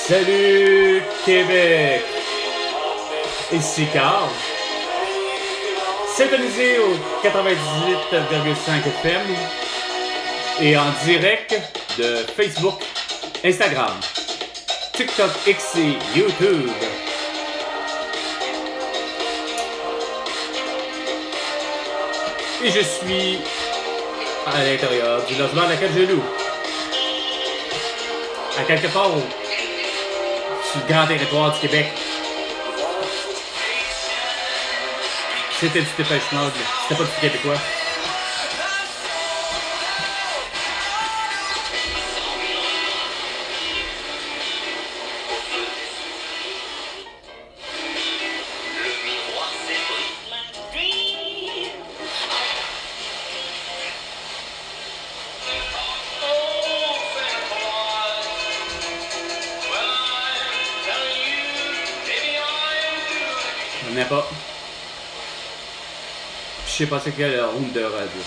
Salut Québec! Ici Carl. Syntonisé au 98,5 FM et en direct de Facebook, Instagram, TikTok X et YouTube. Et je suis à l'intérieur du logement à laquelle je loue. À quelque part sur le grand territoire du Québec. C'était du Dépêche Mode, c'était pas du québécois. Je n'ai pas. Je sais pas c'est quelle ronde de radio.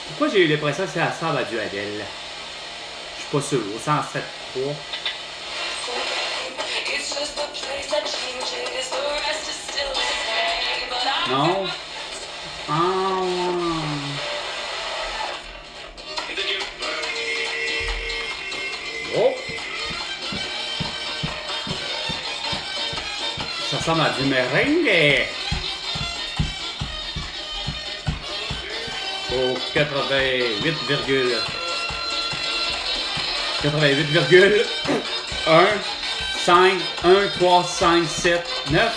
Pourquoi j'ai eu l'impression que c'est la sable à Duadel? Je suis pas sûr. Au 107.3. Non? Ah. Oh. Ça ressemble à du merengue. Au 88,1 5 1 3 5 7 9.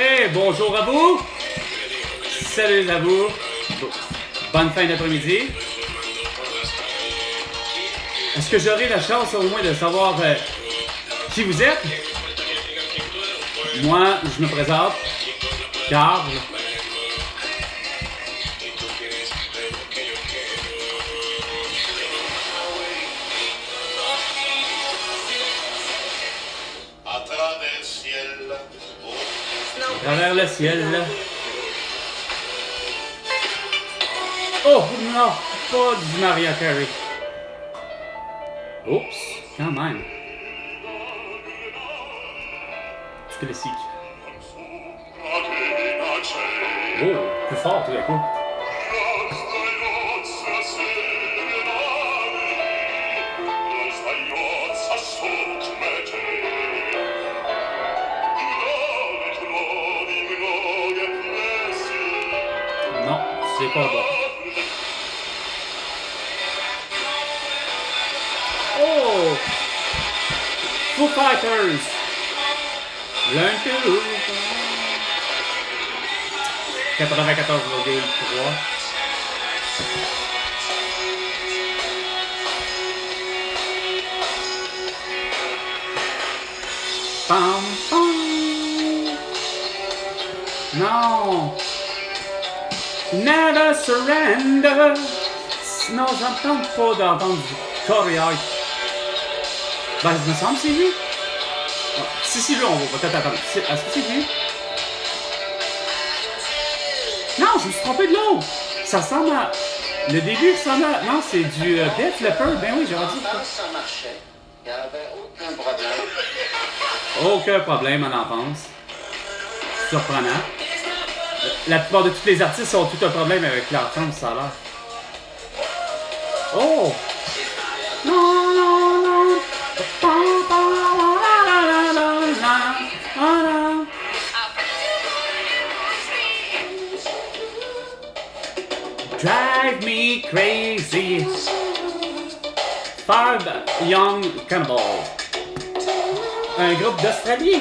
Hey, bonjour à vous! Salut à vous! Bonne fin d'après-midi! Est-ce que j'aurai la chance au moins de savoir qui vous êtes? Moi, je me présente, Carl. À travers le ciel. Oh non, pas du Mariah Carey. Oups, quand même. Du classique. Oh, plus fort tout d'un coup. Non, c'est pas bon. Oh! Foo Fighters! Learn to 94,3. Pam pam! Non! Never surrender! Non, j'entends pas d'entendre du chorégraphe. Ben, il me semble que c'est lui. Ah, si c'est lui, on va peut-être attendre. Est-ce que c'est lui? Non, je me suis trompé de l'autre. Ça ressemble à... Le début ressemble à... Non, c'est du Def Leppard. Ben oui, j'aurais dit. Ça marchait. Il n'y avait aucun problème. Aucun problème en enfance. Surprenant. La plupart de tous les artistes ont tout un problème avec l'enfance, ça a l'air. Oh! Non, non, non! Drive me crazy. Five Young Cannibals. Un groupe d'Australie.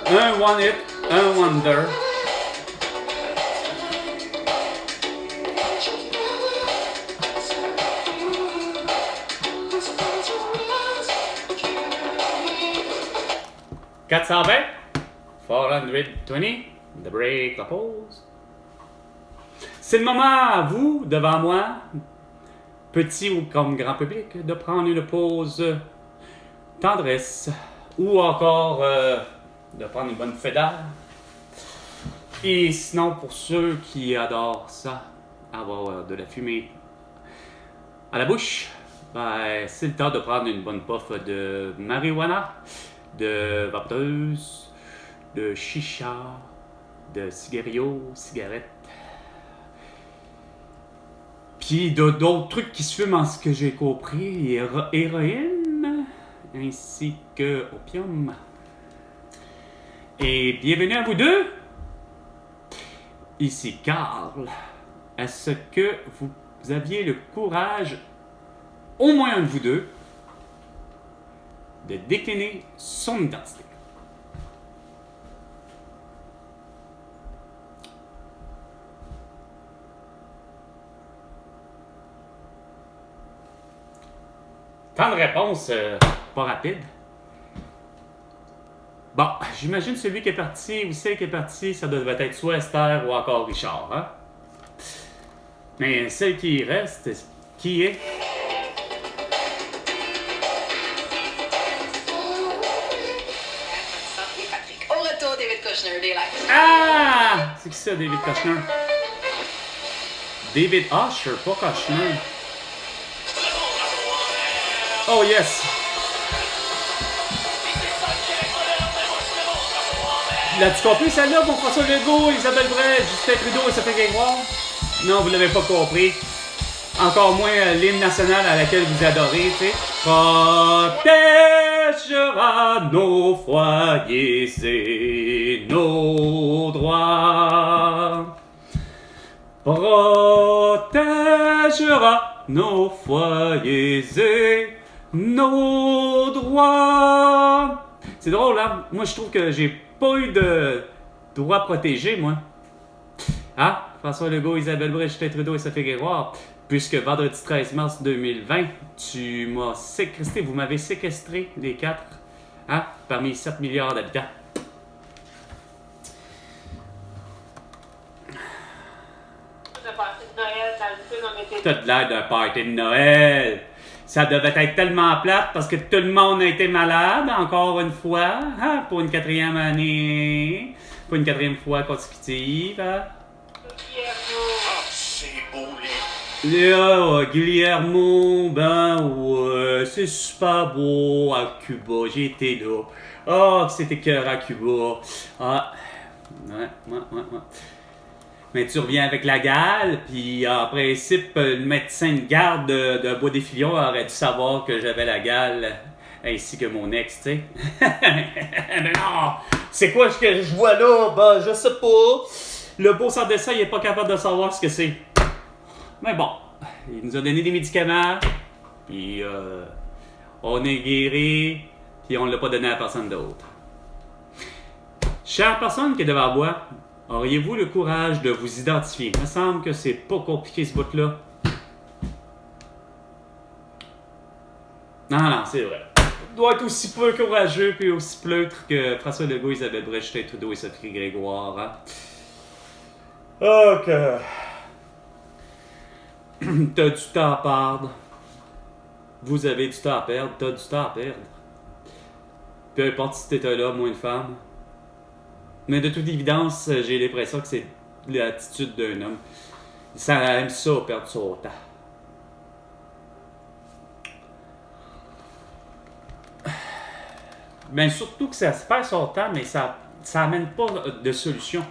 Un One Hit, un Wonder. 420. 420. The break, la pause. C'est le moment à vous, devant moi, petit ou comme grand public, de prendre une pause tendresse ou encore de prendre une bonne fée d'air. Et sinon, pour ceux qui adorent ça, avoir de la fumée à la bouche, ben, c'est le temps de prendre une bonne puff de marijuana, de vapeuse, de chicha, de cigarettes. Puis d'autres trucs qui se fument en ce que j'ai compris, héroïne, ainsi que opium. Et bienvenue à vous deux. Ici Carl. Est-ce que vous aviez le courage, au moins un de vous deux, de décliner son identité? Temps de réponse pas rapide. Bon, j'imagine celui qui est parti ou celle qui est partie, ça devait être soit Esther ou encore Richard, hein? Mais celle qui reste, qui est? Au retour, David Kushner, des likes. Ah! C'est qui ça, David Kushner? David Usher, pas Kushner. Oh yes! L'as-tu compris celle-là pour François Legault, Isabelle Bray, Justin Trudeau et Sophie Grégoire? Non, vous l'avez pas compris. Encore moins l'hymne national à laquelle vous adorez, tu sais. Protégera nos foyers et nos droits. Protégera nos foyers et nos droits. C'est drôle, hein? Moi, je trouve que j'ai pas eu de droits protégés, moi. Hein? François Legault, Isabelle Bray, Justin Trudeau et Sophie Grégoire. Puisque vendredi 13 mars 2020, tu m'as séquestré, vous m'avez séquestré, les quatre, hein? Parmi 7 milliards d'habitants. T'as de l'air d'un party de Noël. Ça devait être tellement plate parce que tout le monde a été malade, encore une fois, hein, pour une quatrième année, pour une quatrième fois consécutive. Hein. Ah, c'est beau, les... Là, Guillermo, ben ouais, c'est super beau à Cuba, j'ai été là. Oh, que c'était cœur à Cuba. Ah, ouais. Mais tu reviens avec la gale, puis en principe, le médecin de garde de Bois-des-Filions aurait dû savoir que j'avais la gale, ainsi que mon ex, tu sais. Mais non! C'est quoi ce que je vois là? Ben, je sais pas. Le beau sans dessin, il est pas capable de savoir ce que c'est. Mais bon, il nous a donné des médicaments, puis on est guéri, puis on l'a pas donné à personne d'autre. Chère personne qui est devant moi, auriez-vous le courage de vous identifier? Il me semble que c'est pas compliqué ce bout-là. Non, c'est vrai. Il doit être aussi peu courageux puis aussi pleutre que François Legault, Isabelle Bray, Justin Trudeau et Sophie Grégoire. Hein? Ok. T'as du temps à perdre. Vous avez du temps à perdre. T'as du temps à perdre. Peu importe si t'es un homme ou une femme. Mais de toute évidence, j'ai l'impression que c'est l'attitude d'un homme. Ça aime ça, perdre son temps. Ben surtout que ça se perd son temps, mais ça amène pas de solution.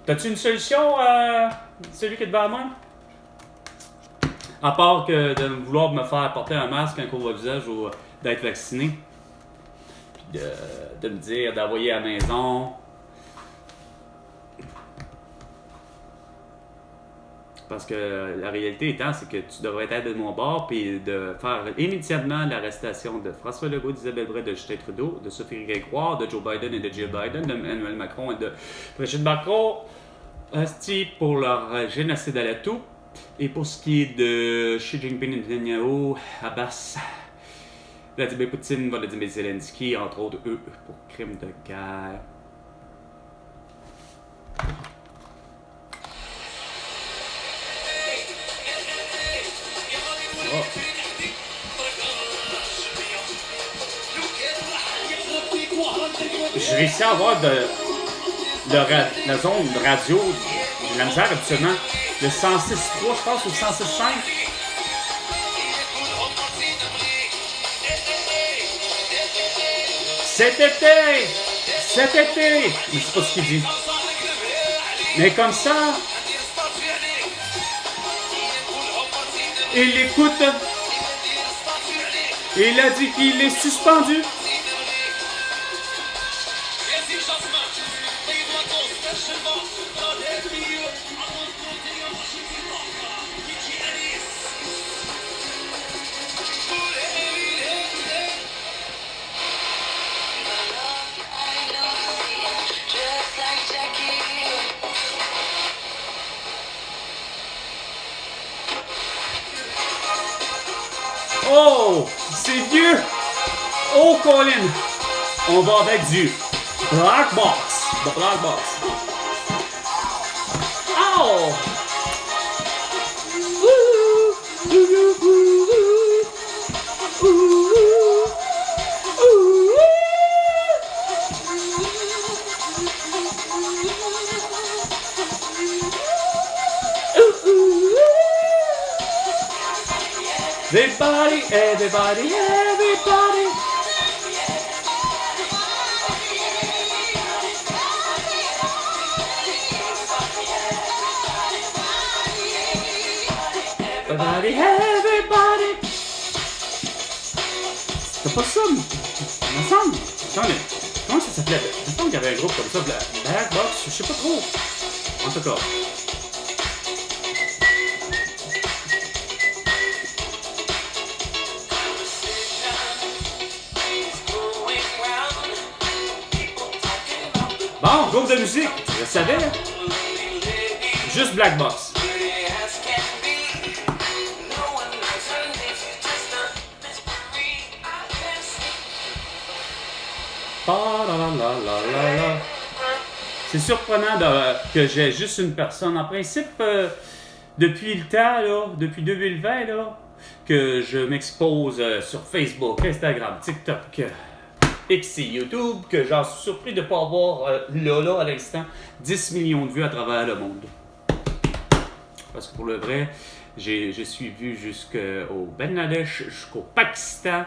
T'as-tu une solution, celui qui est devant moi? À part que de vouloir me faire porter un masque, un couvre-visage ou d'être vacciné. Puis de me dire d'envoyer à la maison. Parce que la réalité étant, c'est que tu devrais être de mon bord puis de faire immédiatement l'arrestation de François Legault, d'Isabelle Bray, de Justin Trudeau, de Sophie Grégoire, de Joe Biden et de Jill Biden, d'Emmanuel Macron et de Brigitte Macron, pour leur génocide à la toux. Et pour ce qui est de Xi Jinping et Netanyahu, Abbas, Vladimir Poutine, Volodymyr Zelensky, entre autres, eux, pour crimes de guerre. Oh. J'ai réussi à avoir la zone de radio, j'ai la misère absolument. Le 106.3, je pense, ou 106.5. Cet été, mais c'est pas ce qu'il dit. Mais comme ça, il l'écoute. Et il a dit qu'il est suspendu. Oh, c'est vieux. Oh, Colin. On va avec du Black Box. The Black Box. Oh. Everybody, everybody, everybody. Everybody, everybody. C'est pas ça, il me semble. Attendez, comment ça s'appelait? Il me semble qu'il y avait un groupe comme ça, Black Box, je sais pas trop. En tout cas. Bon, groupe de musique, je le savais. Juste Black Box. C'est surprenant que j'ai juste une personne. En principe, depuis le temps, là, depuis 2020, là, que je m'expose sur Facebook, Instagram, TikTok, X et YouTube, que j'en suis surpris de ne pas avoir, là, à l'instant, 10 millions de vues à travers le monde. Parce que pour le vrai, je suis vu jusqu'au Bangladesh, jusqu'au Pakistan,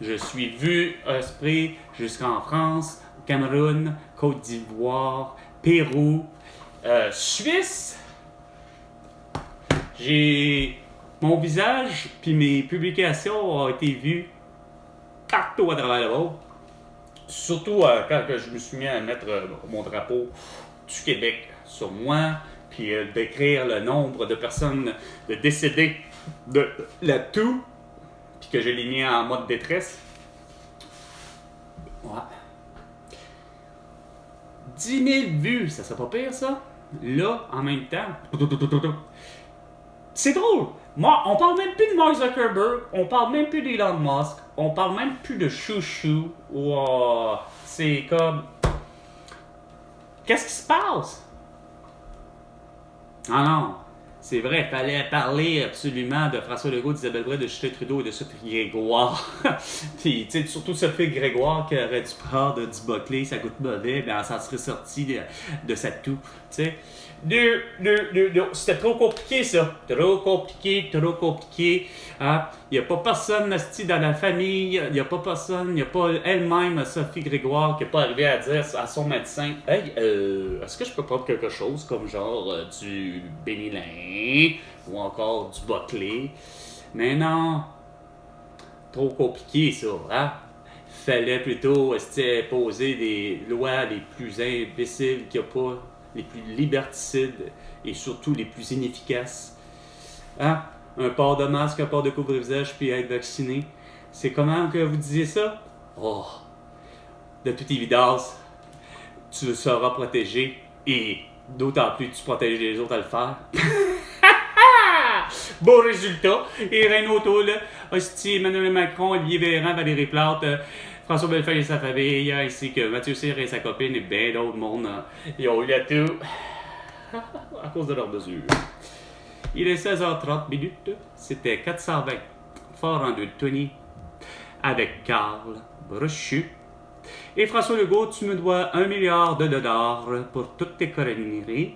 je suis vu esprit jusqu'en France, Cameroun, Côte d'Ivoire, Pérou, Suisse. Mon visage puis mes publications ont été vues partout à travers le monde. Surtout quand je me suis mis à mettre mon drapeau du Québec sur moi, puis d'écrire le nombre de personnes décédées de la toux, puis que je l'ai mis en mode détresse. Ouais. 10 000 vues, ça serait pas pire ça? Là, en même temps. C'est drôle. Moi, on parle même plus de Mark Zuckerberg, on parle même plus d'Elon Musk, on parle même plus de Chouchou. Wow. C'est comme... Qu'est-ce qui se passe? Ah non, c'est vrai, il fallait parler absolument de François Legault, d'Isabelle Bray, de Justin Trudeau et de Sophie Grégoire. Puis, tu sais, surtout Sophie Grégoire qui aurait dû prendre du Buckley, ça goûte mauvais, ben ça serait sorti de sa toux, tu sais. C'était trop compliqué, ça. Trop compliqué. Hein? Il n'y a pas personne dans la famille, il n'y a pas personne, il n'y a pas elle-même, Sophie Grégoire, qui n'est pas arrivée à dire à son médecin « Hey, est-ce que je peux prendre quelque chose comme genre du Bénilin ou encore du Buckley? » Mais non, trop compliqué, ça. Hein? Fallait plutôt poser des lois les plus imbéciles qu'il n'y a pas, les plus liberticides et surtout les plus inefficaces. Hein? Un port de masque, un port de couvre-visage, puis être vacciné. C'est comment que vous disiez ça? Oh! De toute évidence, tu seras protégé et d'autant plus tu protèges les autres à le faire. Beau résultat! Et Renaud là, Hostie, Emmanuel Macron, Olivier Véran, Valérie Plante, François Bellefeuille et sa famille, ainsi que Mathieu Cyr et sa copine et bien d'autres mondes. Ils ont eu la tout à cause de leurs mesures. Il est 16h30 minutes. C'était 420 Fort en 220 avec Carl Brochu. Et François Legault, tu me dois 1 milliard de dollars pour toutes tes conneries.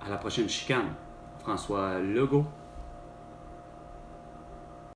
À la prochaine chicane. François Legault.